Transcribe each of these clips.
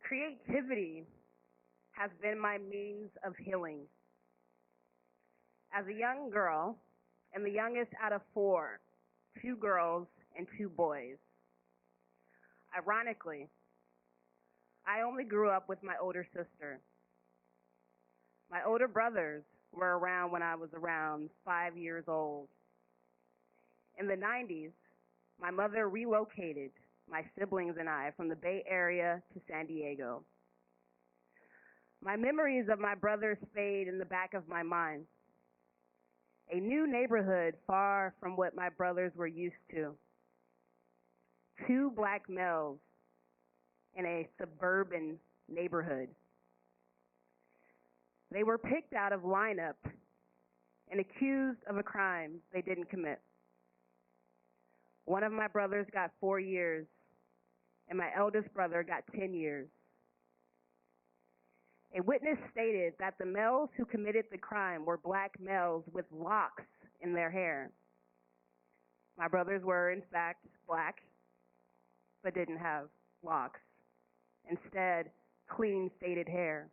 Creativity has been my means of healing. As a young girl, and the youngest out of four, two girls and two boys. Ironically, I only grew up with my older sister. My older brothers were around when I was around 5 years old. In the 90s, my mother relocated my siblings and I from the Bay Area to San Diego. My memories of my brothers fade in the back of my mind. A new neighborhood far from what my brothers were used to. Two black males in a suburban neighborhood. They were picked out of lineup and accused of a crime they didn't commit. One of my brothers got 4 years, and my eldest brother got 10 years. A witness stated that the males who committed the crime were black males with locks in their hair. My brothers were, in fact, black, but didn't have locks. Instead, clean, faded hair.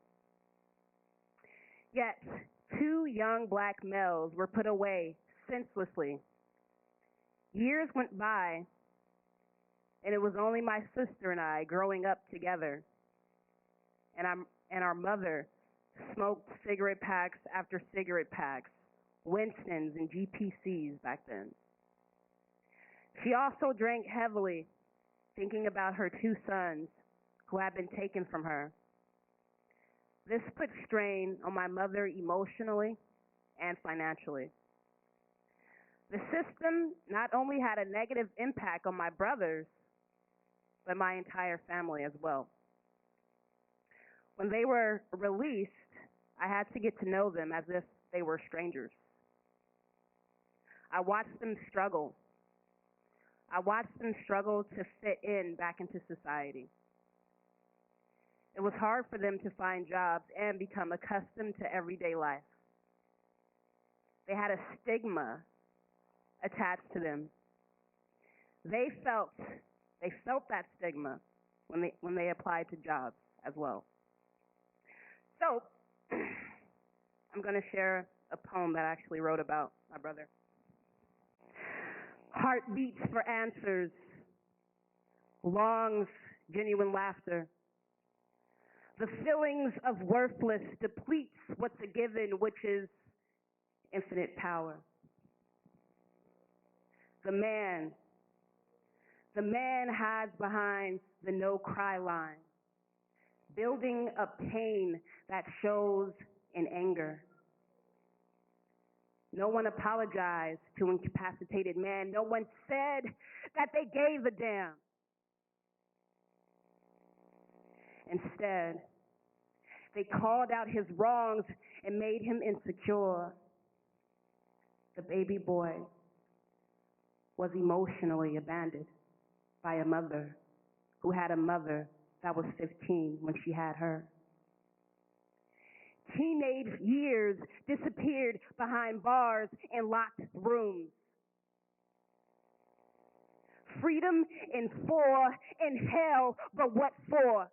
Yet, two young black males were put away senselessly. Years went by, and it was only my sister and I growing up together. And our mother smoked cigarette packs after cigarette packs, Winstons and GPCs back then. She also drank heavily, thinking about her two sons who had been taken from her. This put strain on my mother emotionally and financially. The system not only had a negative impact on my brothers, but my entire family as well. When they were released, I had to get to know them as if they were strangers. I watched them struggle. I watched them struggle to fit in back into society. It was hard for them to find jobs and become accustomed to everyday life. They had a stigma attached to them. They felt that stigma when they applied to jobs as well. So, I'm going to share a poem that I actually wrote about my brother. Heart beats for answers, longs genuine laughter. The feelings of worthless depletes what's a given, which is infinite power. The man hides behind the no cry line, building up pain that shows in anger. No one apologized to incapacitated man. No one said that they gave a damn. Instead, they called out his wrongs and made him insecure. The baby boy was emotionally abandoned by a mother who had a mother that was 15 when she had her. Teenage years disappeared behind bars and locked rooms. Freedom in hell, but what for?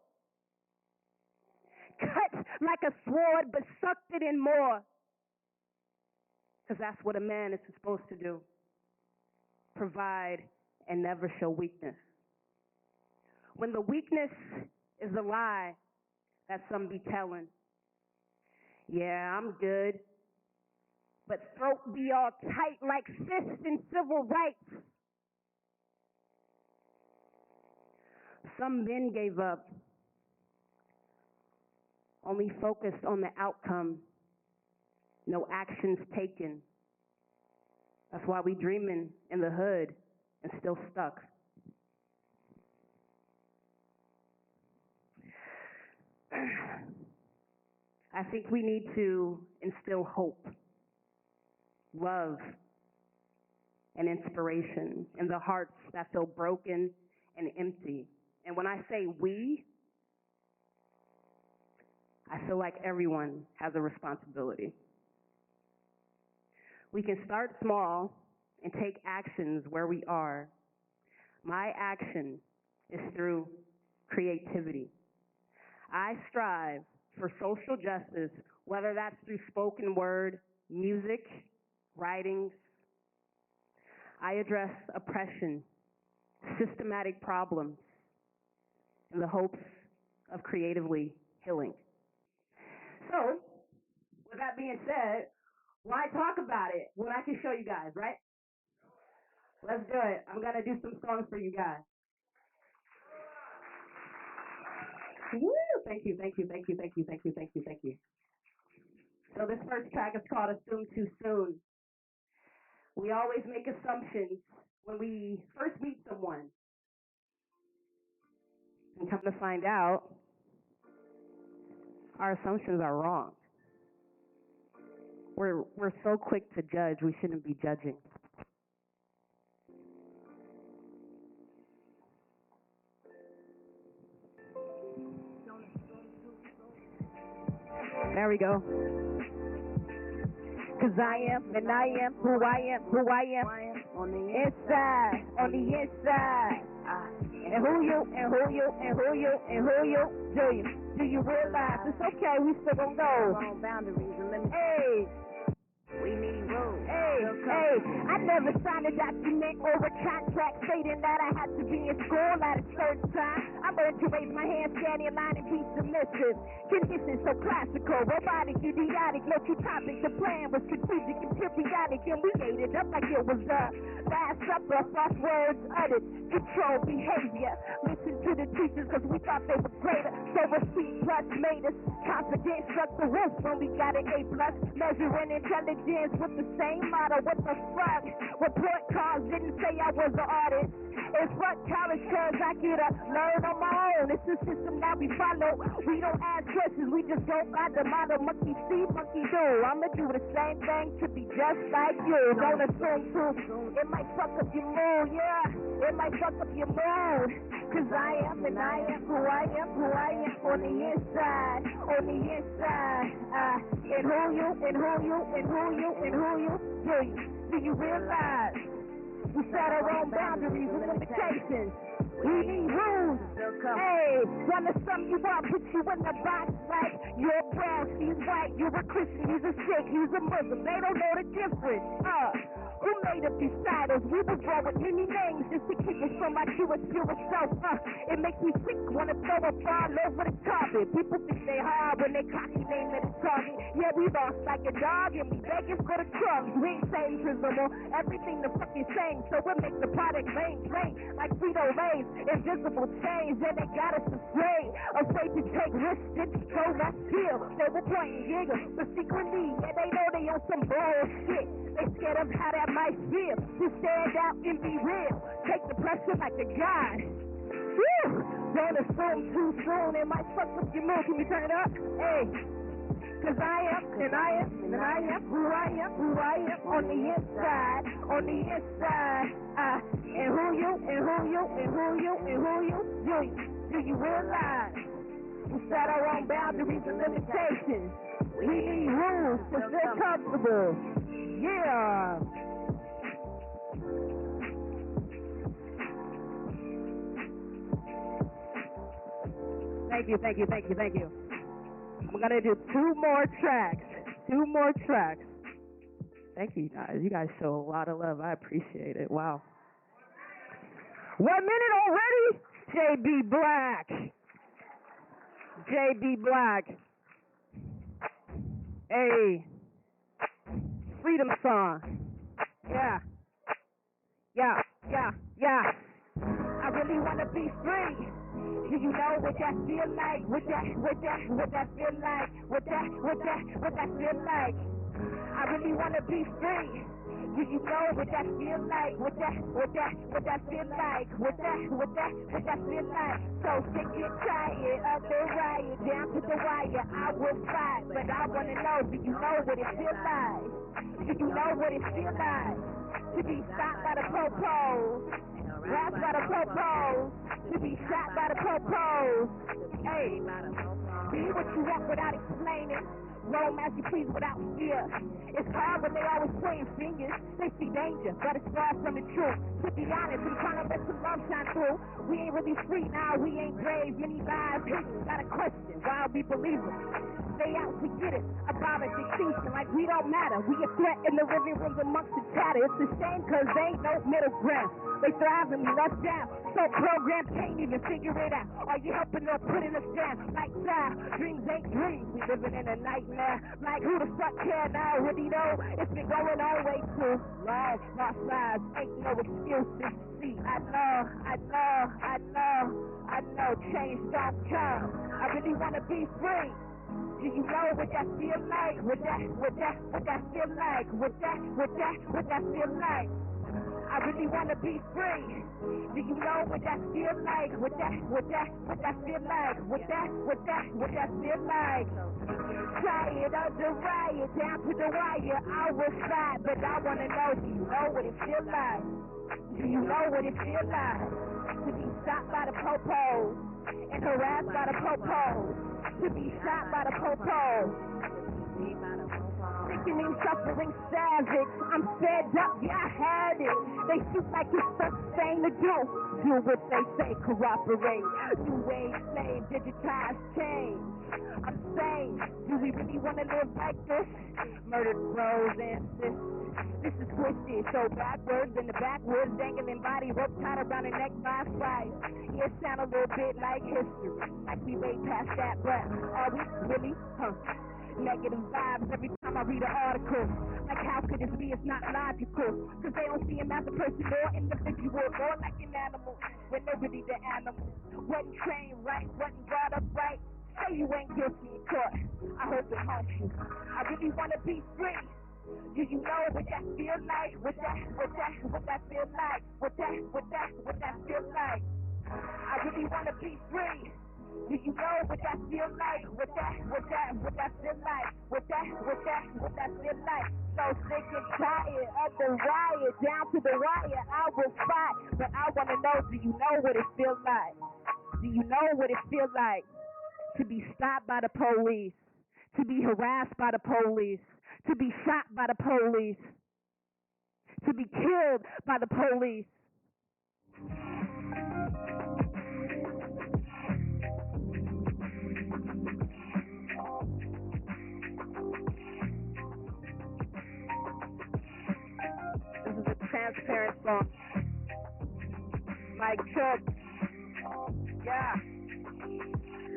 Cut like a sword, but sucked it in more. Because that's what a man is supposed to do. Provide and never show weakness. When the weakness is the lie that some be telling. Yeah, I'm good. But throat be all tight like fists in civil rights. Some men gave up, only focused on the outcome, no actions taken. That's why we dreaming in the hood and still stuck. I think we need to instill hope, love, and inspiration in the hearts that feel broken and empty. And when I say we, I feel like everyone has a responsibility. We can start small and take actions where we are. My action is through creativity. I strive for social justice, whether that's through spoken word, music, writings. I address oppression, systematic problems, in the hopes of creatively healing. So, with that being said, why talk about it when I can show you guys, right? Let's do it. I'm going to do some songs for you guys. Woo! Thank you, thank you, thank you, thank you, thank you, thank you, thank you. So this first track is called Assume Too Soon. We always make assumptions when we first meet someone. And come to find out, our assumptions are wrong. We're so quick to judge, we shouldn't be judging. There we go. 'Cause I am, and I am who I am, who I am. On the inside, on the inside. And who you, and who you, and who you, and who you, do you realize it's okay, we still gonna go. Wrong boundaries and limits. Hey. We need rules. Hey, I never signed a document or a contract stating that I had to be in school at a certain time. I learned to raise my hand, stand in line, and be submissive. Conditions so classical, robotic, idiotic, no two topics. The plan was strategic and periodic, and we ate it up like it was a last supper. False words uttered, control behavior. Listen to the teachers because we thought they were greater. So a C plus made us confident, struck the roof when we got an A plus. Measuring intelligence with the same model. What the fuck? Report cards didn't say I was an artist. It's fuck college cause I get up, learn on my own. It's the system that we follow. We don't ask questions, we just go by the model. Monkey see, monkey do. I'ma do the same thing to be just like you. Don't assume too soon. It might fuck up your mood, yeah. It might fuck up your mood. 'Cause I am, and I am who I am, who I am on the inside, on the inside. And who you, and who you, and who you, and who you, do you realize? We set our own boundaries and limitations. We need rules. Hey, wanna sum you up, put you in the box like you're brown, she's white, you're a Christian, he's a Sikh, he's a Muslim. They don't know the difference. Who made up these titles? We were born with many names just to keep us from our truest, purest self. It makes me sick, wanna throw a ball over the carpet. People think they hard when they cocky name at a target. Yeah, we lost like a dog and we begging for the crumbs. We ain't saying prisonable, everything the fucking same. So we make the product plain like Frito Lay's. Invisible change, and they got us afraid to take risks, didn't control that skill. They were pointing giggles, but secretly, yeah, they know they on some bullshit. They scared of how that might feel. To stand out and be real. Take the pressure like a god. Woo! Don't assume too soon. It might fuck up your mood. Can you turn it up? Hey. 'Cause I am, and I am, and I am who I am, who I am on the inside, on the inside. And who you, and who you, and who you, and who you, do you realize? We set our own boundaries and limitations. We need rules to feel comfortable. Yeah. Thank you, thank you, thank you, thank you. I'm gonna do two more tracks. Thank you guys. You guys show a lot of love. I appreciate it. Wow. 1 minute already? JB Black. JB Black. Hey. Freedom song. Yeah. I really wanna be free. Do you know what that feel like? What that feel like? What that feel like? I really wanna be free. Do you know what that feel like? What that feel like? What that feel like? So sick and tired of the riot, down to the wire. I will fight, but I wanna know, do you know what it feel like? Do you know what it feel like? To be stopped by the popos, last by the popos, to be shot by the popos. Hey, be what you want without explaining. Roam as you please without fear. It's called when they always pointing fingers. They see danger, but it's far from the truth. To be honest, I'm trying to let some love shine through. We ain't really free now, we ain't brave. Many lies, got a question, why we believe it? They out to get it, abolish extinction like we don't matter. We a threat in the living rooms amongst the chatter. It's a shame cause they ain't no middle ground. They thrive and we left down. So programs can't even figure it out. Are you helping or putting us down? Like child, dreams ain't dreams. We living in a nightmare. Like who the fuck care now? Really know it's been going on way too long. Lost lives ain't no excuses. See, I know change don't come. I really wanna be free. Do you know what that feel like? What that feel like? What that feel like? I really wanna be free. Do you know what that feel like? What that feel like? What that feel like? Tired of the riot, down to the wire. I was fight, but I wanna know. Do you know what it feel like? Do you know what it feel like? To be stopped by the popos and harassed by the popos. To be shot by the popos. Sickening, suffering, savage. I'm fed up, yeah, I had it. They shoot like it's sustainable. Do what they say, cooperate. New age, slave, digitized change. I'm saying, do we really want to live like this? Murdered bros and sisters. This is twisted, so backwards in the backwoods, dangling body rope tied around the neck by a fight. Yeah, it sound a little bit like history, like we way past that, but are we really? Negative vibes every time I read an article. Like how could this be? It's not logical. Cause they don't see him as a person or individual, more like an animal. When they're really the animal. Wasn't trained right, wasn't brought up right. Say you ain't guilty in court. I hope it haunts you. I really wanna be free. Do you know what that feel like? What that feel like? What that feel like? I really wanna be free. Do you know what that feel like? What that feel like? What that feel like? So sick and tired of the riot, down to the wire. I will fight, but I wanna know. Do you know what it feels like? Do you know what it feels like to be stopped by the police? To be harassed by the police? To be shot by the police, to be killed by the police. This is a transparent song. Mike Chubb. Yeah.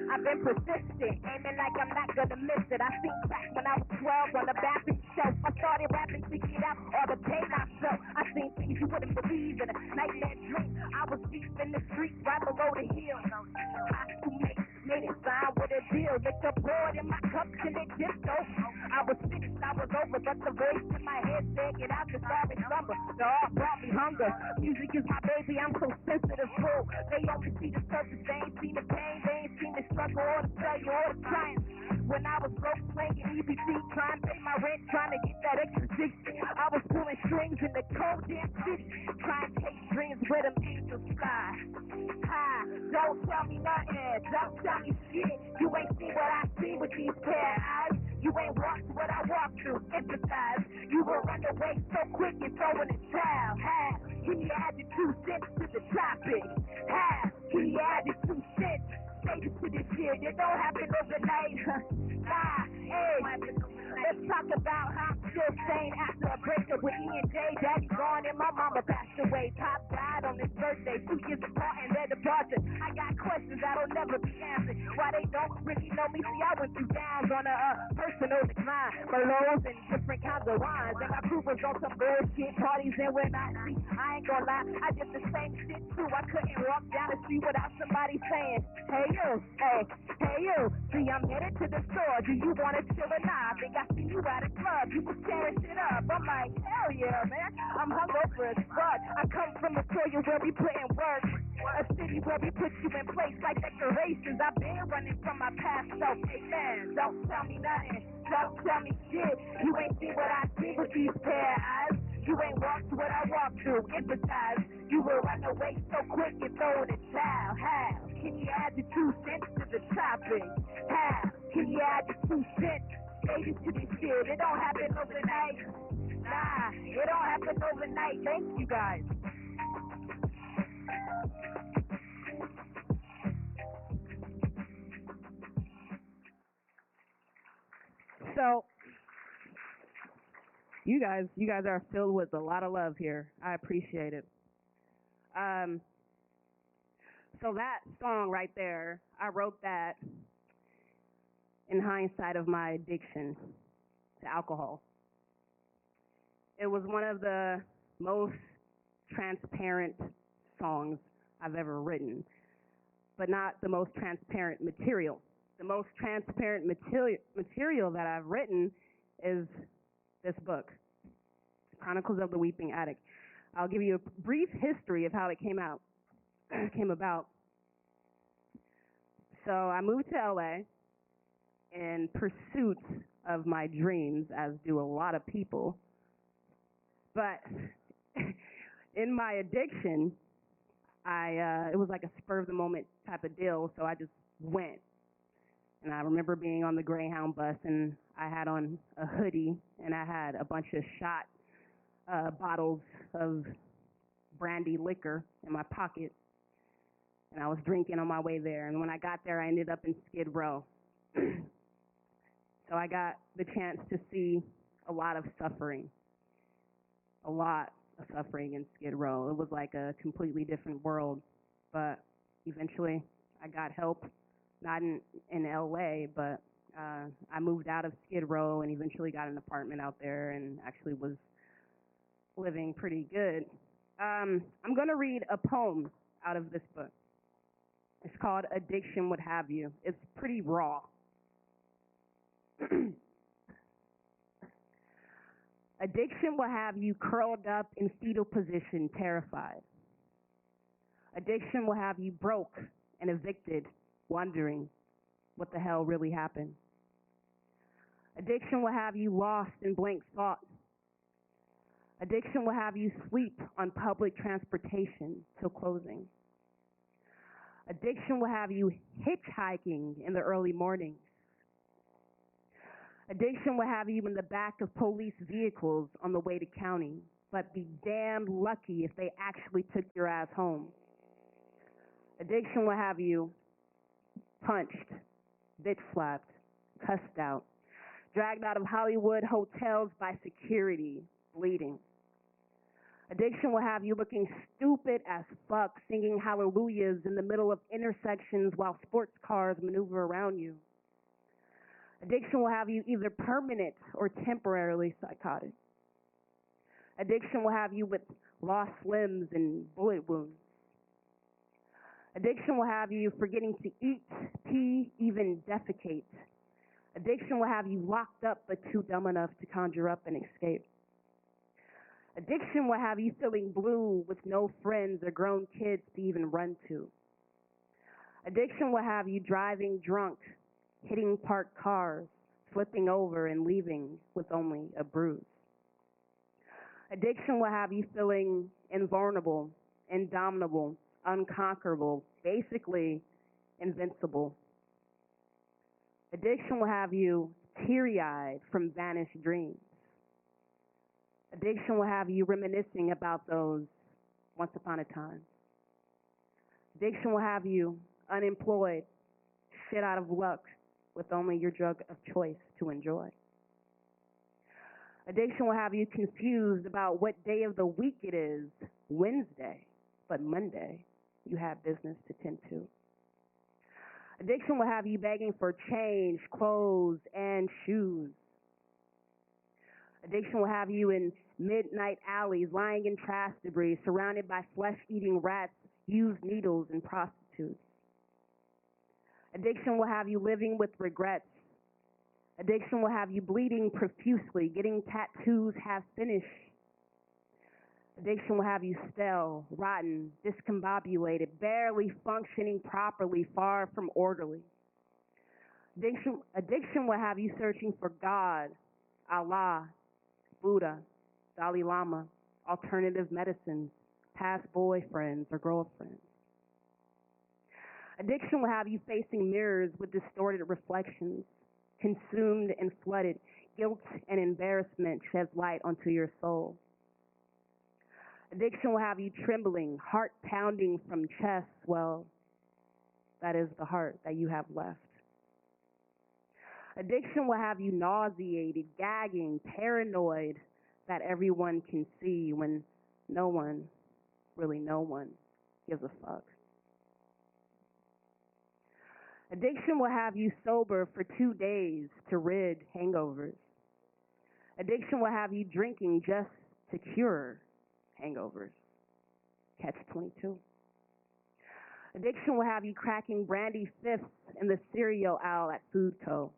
I've been persistent, aiming like I'm not gonna miss it. I think back when I was 12 on the bathroom shelf. I started rapping to get out all the pain I felt. I seen things you wouldn't believe in a nightmare dream. I was deep in the streets, right below the hill. High school mates made it sign with a deal. Licked the board in my cup till it dipped over. I was finished, I was over, but the voice in my head said, get out the starving slumber. The art brought me hunger. Music is my baby, I'm so sensitive, fool. They only see the surface, they ain't seen the pain, they ain't seen the struggle or the failure or the triumph. When I was broke, playing EBT, trying to pay my rent, trying to get that extra 60. I was pulling strings in the cold damn city, trying to chase dreams where them angels fly. Hi, don't tell me nothing, don't tell me shit. You ain't see what I see with these pair of eyes. You ain't walked what I walked through, empathize. You will run away so quick and throw in the towel. How can you add the 2 cents to the topic? How can you add the 2 cents? Stages to this shit, it don't happen overnight. Nah, hey, let's talk about how I'm still sane after a breakup with E and J. Daddy gone and my mama passed away. Pop died on his birthday, 2 years apart and their departure. I got questions that'll never be answered. Why they don't really know me? See, I went through downs on a personal decline, lows and different kinds of wines. And my crew was on some bullshit parties, and when I ain't gonna lie, I did the same shit too. I couldn't walk down the street without somebody saying, hey you, hey you. See, I'm headed to the store. Do you wanna chill or not? I think I see you at a club. You was tearing shit up. I'm like, hell yeah, man. I'm hungover as fuck. I come from a soil where we put in work. A city where we put you in place like decorations. I've been running from my past self. Hey man, don't tell me nothing. Don't tell me shit. You ain't see what I see with these pair of eyes. You ain't walked what I walked through. Empathize. You will run away so quick and throw in the towel. How can you add the 2 cents to the topic? How can you add the 2 cents? Stages to this shit. It don't happen overnight. It all happens overnight. Thank you guys. So, you guys are filled with a lot of love here. I appreciate it. Um, so that song right there, I wrote that in hindsight of my addiction to alcohol. It was one of the most transparent songs I've ever written, but not the most transparent material. The most transparent material that I've written is this book, Chronicles of the Weeping Addict. I'll give you a brief history of how it came about. So I moved to LA in pursuit of my dreams, as do a lot of people. But in my addiction, it was like a spur of the moment type of deal, so I just went. And I remember being on the Greyhound bus, and I had on a hoodie, and I had a bunch of shot bottles of brandy liquor in my pocket, and I was drinking on my way there. And when I got there, I ended up in Skid Row. So I got the chance to see a lot of suffering in Skid Row. It was like a completely different world, but eventually I got help, not in LA, but I moved out of Skid Row and eventually got an apartment out there and actually was living pretty good. I'm going to read a poem out of this book. It's called Addiction Would Have You. It's pretty raw. Addiction will have you curled up in fetal position, terrified. Addiction will have you broke and evicted, wondering what the hell really happened. Addiction will have you lost in blank thought. Addiction will have you sleep on public transportation till closing. Addiction will have you hitchhiking in the early mornings. Addiction will have you in the back of police vehicles on the way to county, but be damned lucky if they actually took your ass home. Addiction will have you punched, bitch slapped, cussed out, dragged out of Hollywood hotels by security, bleeding. Addiction will have you looking stupid as fuck, singing hallelujahs in the middle of intersections while sports cars maneuver around you. Addiction will have you either permanent or temporarily psychotic. Addiction will have you with lost limbs and bullet wounds. Addiction will have you forgetting to eat, pee, even defecate. Addiction will have you locked up but too dumb enough to conjure up and escape. Addiction will have you feeling blue with no friends or grown kids to even run to. Addiction will have you driving drunk, hitting parked cars, flipping over and leaving with only a bruise. Addiction will have you feeling invulnerable, indomitable, unconquerable, basically invincible. Addiction will have you teary-eyed from vanished dreams. Addiction will have you reminiscing about those once upon a time. Addiction will have you unemployed, shit out of luck, with only your drug of choice to enjoy. Addiction will have you confused about what day of the week it is, Wednesday, but Monday you have business to tend to. Addiction will have you begging for change, clothes, and shoes. Addiction will have you in midnight alleys, lying in trash debris, surrounded by flesh-eating rats, used needles, and prostitutes. Addiction will have you living with regrets. Addiction will have you bleeding profusely, getting tattoos half finished. Addiction will have you stale, rotten, discombobulated, barely functioning properly, far from orderly. Addiction will have you searching for God, Allah, Buddha, Dalai Lama, alternative medicines, past boyfriends or girlfriends. Addiction will have you facing mirrors with distorted reflections, consumed and flooded. Guilt and embarrassment sheds light onto your soul. Addiction will have you trembling, heart pounding from chest. Well, that is the heart that you have left. Addiction will have you nauseated, gagging, paranoid that everyone can see when no one, really no one, gives a fuck. Addiction will have you sober for 2 days to rid hangovers. Addiction will have you drinking just to cure hangovers. Catch 22. Addiction will have you cracking brandy fifths in the cereal aisle at Food Co.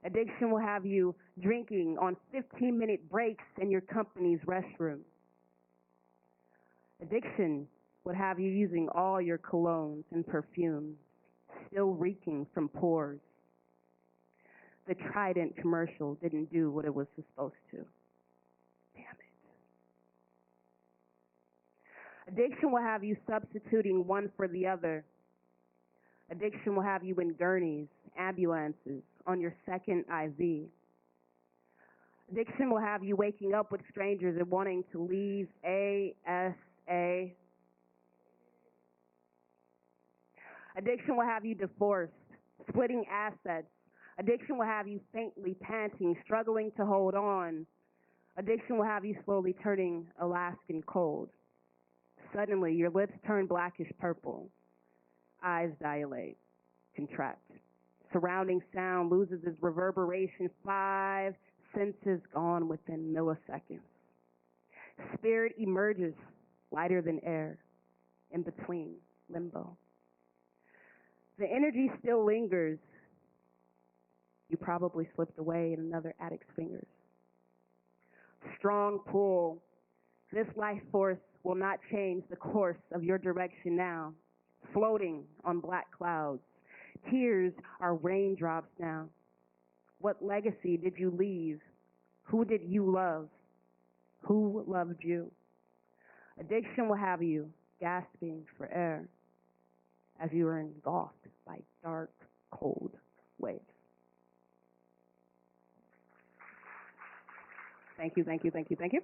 Addiction will have you drinking on 15-minute breaks in your company's restroom. Addiction would have you using all your colognes and perfumes, still reeking from pores. The Trident commercial didn't do what it was supposed to. Damn it. Addiction will have you substituting one for the other. Addiction will have you in gurneys, ambulances, on your second IV. Addiction will have you waking up with strangers and wanting to leave ASA. Addiction will have you divorced, splitting assets. Addiction will have you faintly panting, struggling to hold on. Addiction will have you slowly turning Alaskan cold. Suddenly, your lips turn blackish purple. Eyes dilate, contract. Surrounding sound loses its reverberation. 5 senses gone within milliseconds. Spirit emerges, lighter than air, in between, limbo. The energy still lingers. You probably slipped away in another addict's fingers. Strong pull. This life force will not change the course of your direction now. Floating on black clouds. Tears are raindrops now. What legacy did you leave? Who did you love? Who loved you? Addiction will have you gasping for air as you are engulfed by dark, cold waves. Thank you, thank you, thank you, thank you.